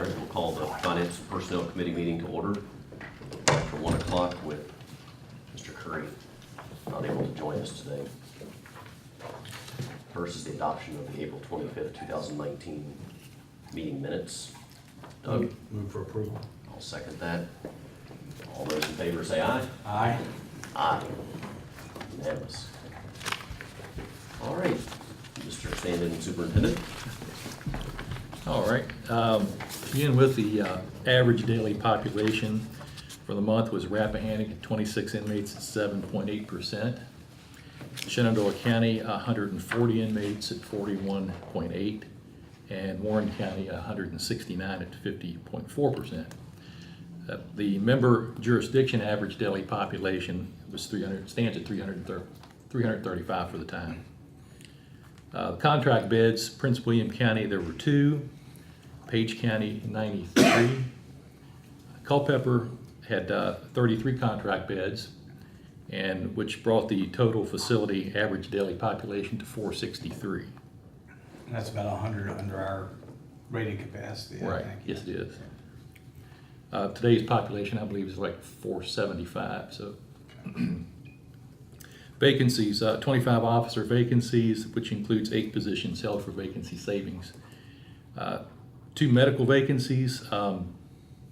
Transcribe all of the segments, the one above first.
right, we'll call the Finance and Personnel Committee meeting to order for 1 o'clock with Mr. Curry not able to join us today. First is the adoption of the April 25th, 2019 meeting minutes. Doug? Move for approval. I'll second that. All those in favor say aye. Aye. Aye. Unanimous. All right, Mr. Stand-in Superintendent. All right, begin with the average daily population for the month was Rappahannock at 26 inmates at 7.8%. Shenandoah County, 140 inmates at 41.8%, and Warren County, 169 at 50.4%. The member jurisdiction average daily population was stands at 335 for the time. Contract beds, Prince William County, there were 2. Page County, 93. Culpeper had 33 contract beds, and which brought the total facility average daily population to 463. And that's about 100 under our rated capacity. Right, yes it is. Today's population, I believe, is like 475, so. Vacancies, 25 officer vacancies, which includes 8 positions held for vacancy savings. 2 medical vacancies.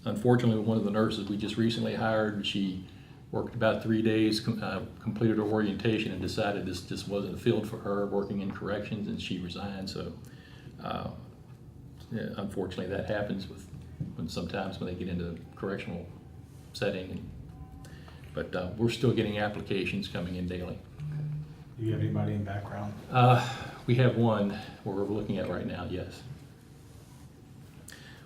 Unfortunately, one of the nurses we just recently hired, she worked about 3 days, completed her orientation and decided this just wasn't a field for her, working in corrections, and she resigned. So yeah, unfortunately that happens sometimes when they get into the correctional setting. But we're still getting applications coming in daily. Do you have anybody in background? We have one we're looking at right now, yes.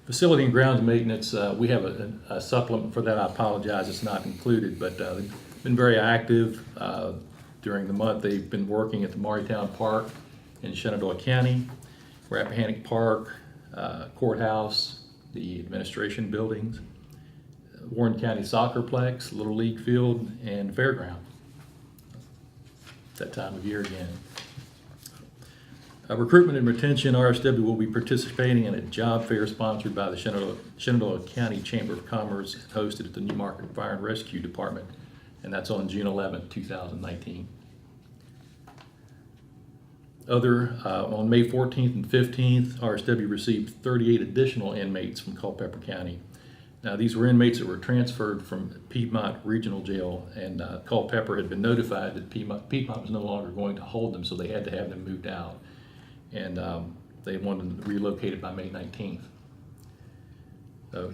Facility and grounds maintenance, we have a supplement for that. I apologize, it's not included, but they've been very active during the month. They've been working at the Martytown Park in Shenandoah County, Rappahannock Park, courthouse, the administration buildings, Warren County Soccerplex, Little League Field, and Fairground. It's that time of year again. Recruitment and retention, RSW will be participating in a job fair sponsored by the Shenandoah County Chamber of Commerce and hosted at the Newmarket Fire and Rescue Department, and that's on June 11th, 2019. On May 14th and 15th, RSW received 38 additional inmates from Culpeper County. Now, these were inmates that were transferred from Piedmont Regional Jail, and Culpeper had been notified that Piedmont was no longer going to hold them, so they had to have them moved out. And they wanted them relocated by May 19th.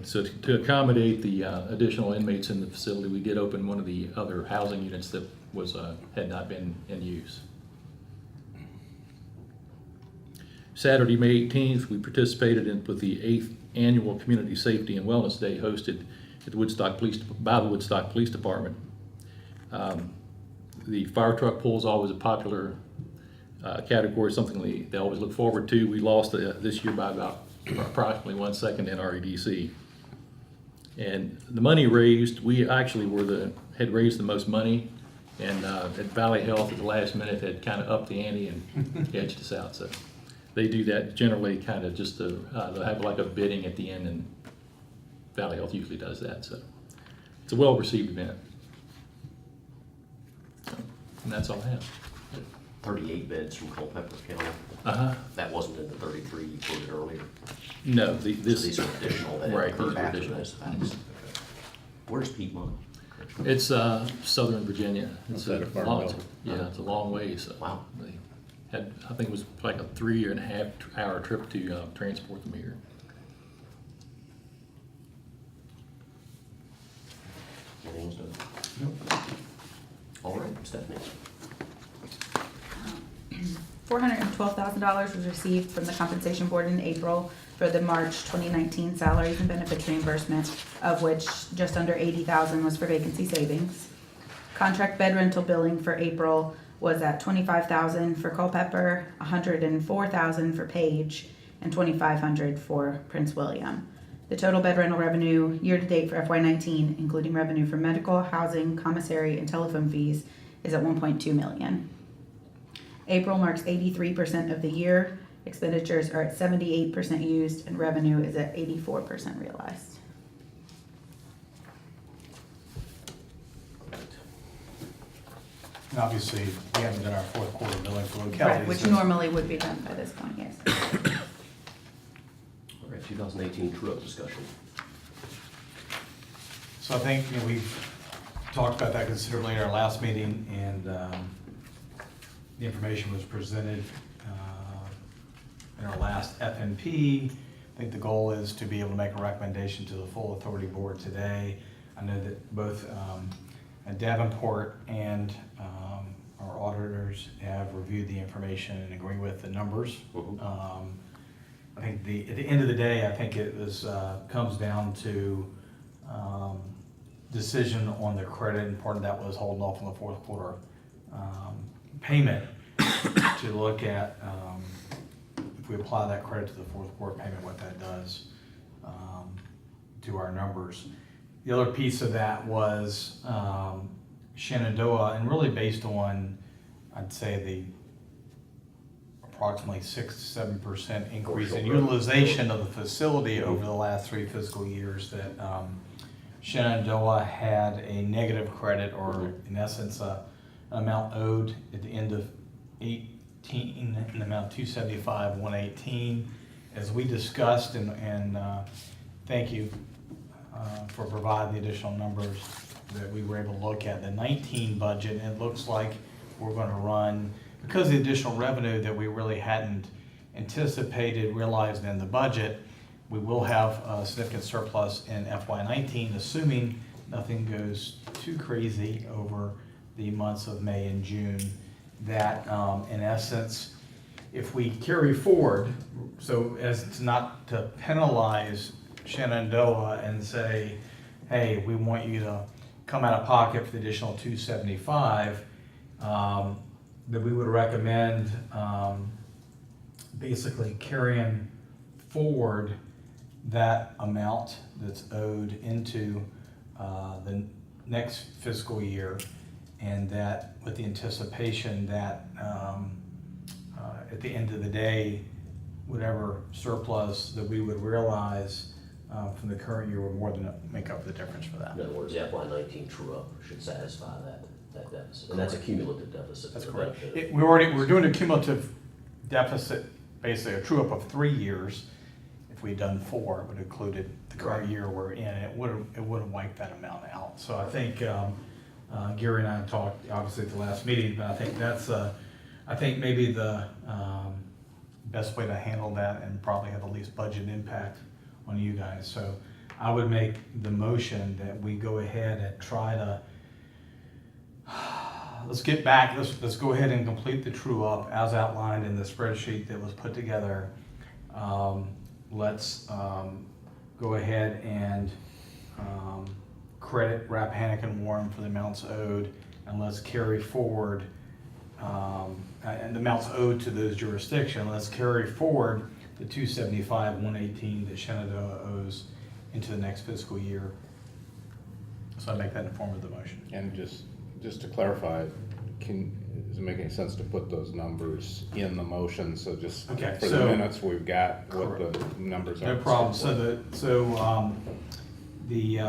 So to accommodate the additional inmates in the facility, we did open one of the other housing units that had not been in use. Saturday, May 18th, we participated with the 8th Annual Community Safety and Wellness Day hosted at the by the Woodstock Police Department. The fire truck pull is always a popular category, something they always look forward to. We lost this year by about approximately 1 second in REDC. And the money raised, we actually had raised the most money, and at Valley Health at the last minute had kind of upped the ante and edged us out. So they do that generally kind of just they'll have like a bidding at the end, and Valley Health usually does that. So it's a well-received event. And that's all I have. 38 beds from Culpeper County. That wasn't in the 33 you quoted earlier. No, So these are additional that right, occurred these are after additional. those facts. Where's Piedmont? It's Southern Virginia. It's Outside of Farmville. it's a long way. So Wow. they had, I think it was like a 3.5 hour trip to transport them here. Anything else, Doug? All right, Stephanie. $412,000 was received from the Compensation Board in April for the March 2019 salaries and benefits reimbursement, of which just under $80,000 was for vacancy savings. Contract bed rental billing for April was at $25,000 for Culpeper, $104,000 for Page, and $2,500 for Prince William. The total bed rental revenue year-to-date for FY19, including revenue from medical, housing, commissary, and telephone fees, is at $1.2 million. April marks 83% of the year, Expenditures are at 78% used and revenue is at 84% realized. And obviously, we haven't done our fourth quarter billing for Right, localities. which so- normally would be done by this point, yes. All right, 2018 true-up discussion. So I think, we've talked about that considerably at our last meeting, and the information was presented in our last FNP. I think the goal is to be able to make a recommendation to the full authority board today. I know that both Davenport and our auditors have reviewed the information and agree with the numbers. Mhm. I think at the end of the day, I think it was comes down to decision on the credit, and part of that was holding off on the fourth quarter payment to look at if we apply that credit to the fourth quarter payment, what that does to our numbers. The other piece of that was Shenandoah, and really based on, I'd say, the approximately 6 to 7% increase in utilization of the facility over the last 3 fiscal years, that Shenandoah had a negative credit, or in essence, an amount owed at the end of 18 in the amount 275,118. As we discussed, and thank you for providing the additional numbers that we were able to look at the 19 budget, and it looks like we're going to run, because of the additional revenue that we really hadn't anticipated realized in the budget, we will have a significant surplus in FY19, assuming nothing goes too crazy over the months of May and June. That, in essence, if we carry forward, so as not to penalize Shenandoah and say, hey, we want you to come out of pocket for the additional 275, that we would recommend basically carrying forward that amount that's owed into the next fiscal year, and that with the anticipation that at the end of the day, whatever surplus that we would realize from the current year would more than make up the difference for that. In other words, the FY19 true-up should satisfy that deficit, and that's a cumulative deficit. That's for the correct. benefit. We're doing a cumulative deficit, basically a true-up of 3 years. If we'd done 4, it would have included the current year we're in, it would have wiped that amount out. So I think Gary and I talked, obviously, at the last meeting, but I think that's, I think maybe the best way to handle that, and probably have the least budget impact on you guys. So I would make the motion that we go ahead and try to, let's get back, let's go ahead and complete the true up as outlined in the spreadsheet that was put together. Let's go ahead and credit Rappahannock and Warren for the amounts owed, and let's carry forward and the amounts owed to those jurisdictions. Let's carry forward the 275,118 that Shenandoah owes into the next fiscal year. So I make that in the form of the motion. And just to clarify, does it make any sense to put those numbers in the motion? So just Okay, for so- the minutes, we've got what the numbers are. No problem. So the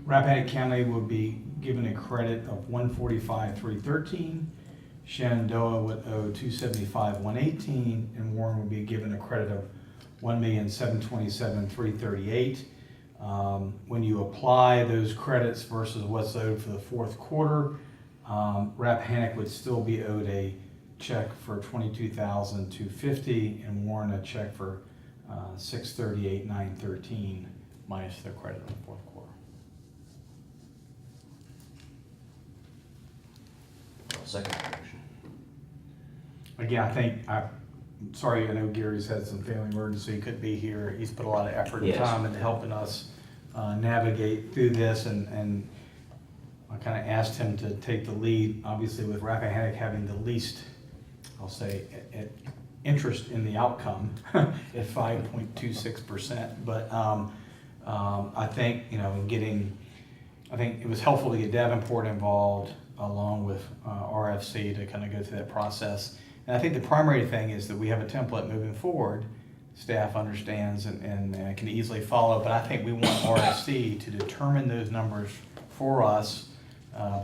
Rappahannock County will be given a credit of 145,313. Shenandoah would owe 275,118, and Warren would be given a credit of 1,727,338. When you apply those credits versus what's owed for the fourth quarter, Rappahannock would still be owed a check for $22,250, and Warren a check for $638,913 minus their credit in the fourth quarter. I'll second the motion. Again, I'm sorry, I know Gary's had some family emergency, he couldn't be here. He's put a lot of effort and Yes. time into helping us navigate through this, and I kind of asked him to take the lead, obviously with Rappahannock having the least, I'll say, interest in the outcome at 5.26%. But I think, I think it was helpful to get Davenport involved along with RFC to kind of go through that process. And I think the primary thing is that we have a template moving forward, staff understands and can easily follow, but I think we want RSC to determine those numbers for us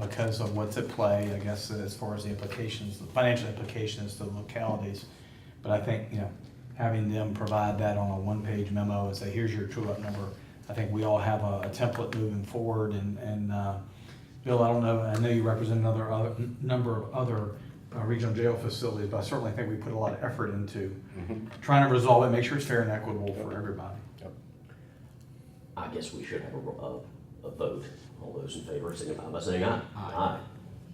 because of what's at play, I guess, as far as the implications, the financial implications to the localities. But I think, having them provide that on a one-page memo and say, here's your true-up number, I think we all have a template moving forward. And Bill, I don't know, I know you represent another number of other regional jail facilities, but I certainly think we put a lot of effort into trying to resolve it, make sure it's fair and equitable for everybody. Yep. I guess we should have a vote. All those in favor signify by saying aye. Aye.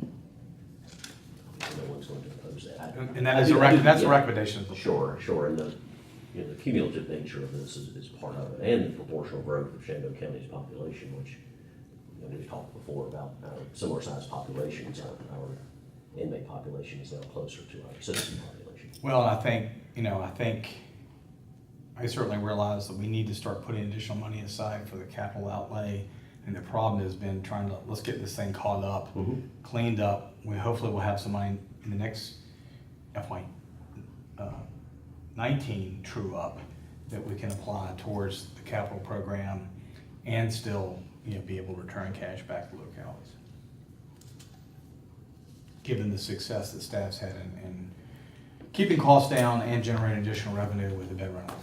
No one's going to oppose that. And that is that's a recommendation. Sure, and the cumulative nature of this is part of it, and the proportional growth of Shenandoah County's population, which, we talked before about similar sized populations. Our inmate population is now closer to our citizen population. Well, I think I certainly realize that we need to start putting additional money aside for the capital outlay. And the problem has been let's get this thing caught up, cleaned up. Hopefully we'll have some money in the next FY 19 true up that we can apply towards the capital program and still, be able to return cash back to localities. Given the success that staff's had in keeping costs down and generating additional revenue with the bed rental.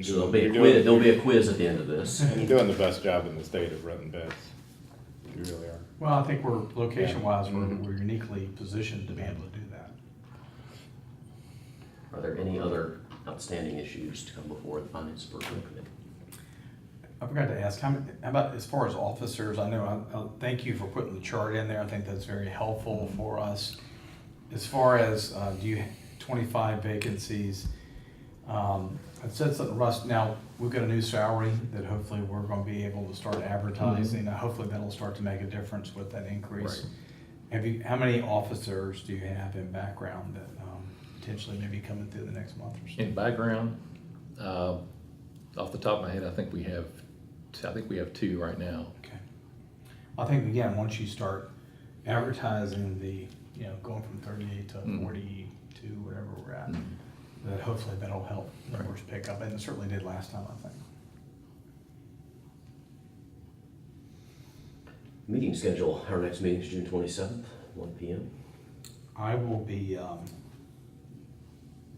So there'll be a quiz at the end of this. And you're doing the best job in the state of renting beds. You really are. Well, I think we're location-wise, we're uniquely positioned to be able to do that. Are there any other outstanding issues to come before the Finance and Personnel Committee? I forgot to ask, how about as far as officers? I know, I thank you for putting the chart in there. I think that's very helpful for us. As far as, 25 vacancies, it said something, Russ, now, we've got a new salary that hopefully we're gonna be able to start advertising. Hopefully that'll start to make a difference with that increase. Right. How many officers do you have in background that potentially may be coming through the next month or so? In background, off the top of my head, I think we have 2 right now. Okay. I think, again, once you start advertising going from 38 to 42, whatever we're at, that hopefully that'll help numbers pick up, and it certainly did last time, I think. Meeting schedule, our next meeting is June 27th, 1 p.m. I will be,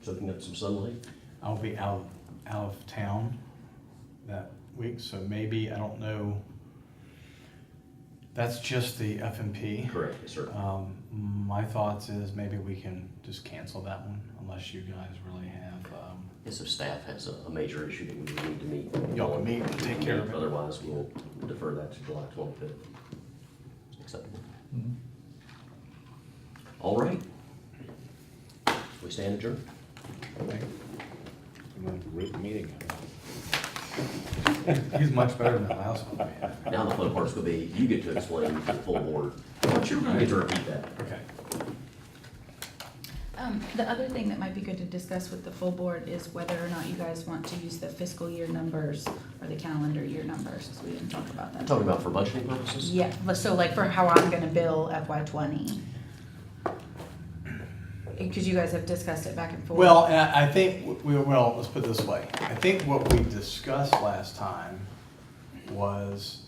Soaking up some sunlight. I'll be out of town that week, so maybe, I don't know, that's just the FMP. Correct, yes, sir. My thoughts is maybe we can just cancel that one, unless you guys really have, Yes, if staff has a major issue that we would need to meet. Y'all can meet and take care of it. Otherwise, we'll defer that to July 25th. Acceptable. All right. We stand adjourned. okay. I'm going to rip the meeting. He's much better than the last one we had. Now the fun part's gonna be, you get to explain to the full board. You get to repeat that. Okay. The other thing that might be good to discuss with the full board is whether or not you guys want to use the fiscal year numbers or the calendar year numbers, because we didn't talk about that. Talking about for budgeting purposes? Yeah, but so like for how I'm gonna bill FY 20. Because you guys have discussed it back and forth. Well, and I think, let's put it this way. I think what we discussed last time was,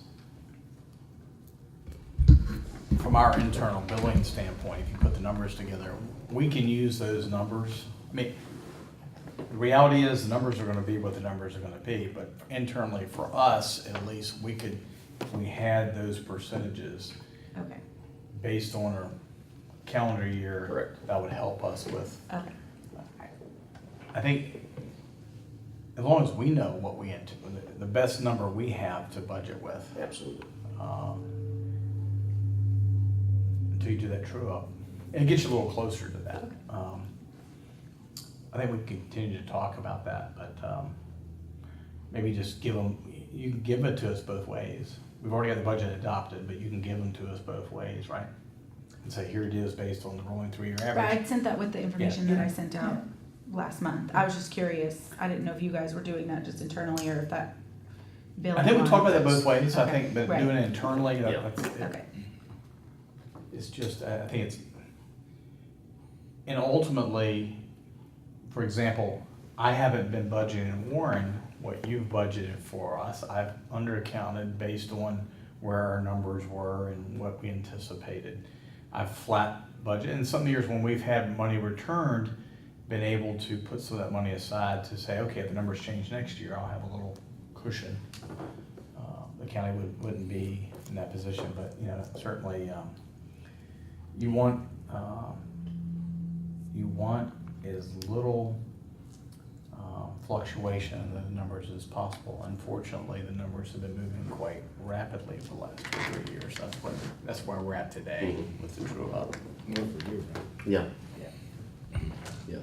from our internal billing standpoint, if you put the numbers together, we can use those numbers. I mean, the reality is the numbers are gonna be what the numbers are gonna be, but internally for us, at least, we could, if we had those percentages Okay, based on our calendar year. Correct. That would help us with, okay. I think, as long as we know what the best number we have to budget with, Absolutely. until you do that true up, and it gets you a little closer to that. I think we can continue to talk about that, but maybe just you can give it to us both ways. We've already got the budget adopted, but you can give them to us both ways, right? And say, here it is based on the rolling 3-year average. Right, I sent that with the information that I sent out last month. I was just curious. I didn't know if you guys were doing that just internally or if that billing. I think we line talk about that was- both ways, I Okay, think, but right. doing it internally, Yeah. that's, Okay, it's just, I think And ultimately, for example, I haven't been budgeting in Warren what you've budgeted for us. I've underaccounted based on where our numbers were and what we anticipated. I've flat budgeted, and some years when we've had money returned, been able to put some of that money aside to say, okay, if the numbers change next year, I'll have a little cushion. The county wouldn't be in that position, but, you know, certainly, you want as little fluctuation in the numbers as possible. Unfortunately, the numbers have been moving quite rapidly for the last 2 or 3 years. That's where we're at today with the true up. Yeah, Yeah. yeah.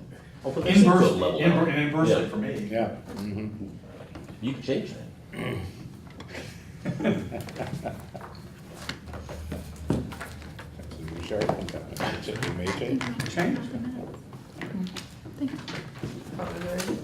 Oh, but they seem to Inversely, level out. and inversely Yeah. for me. Yeah. Mhm. You can change that. That's a new sheriff in town. It may change. Change. Probably already.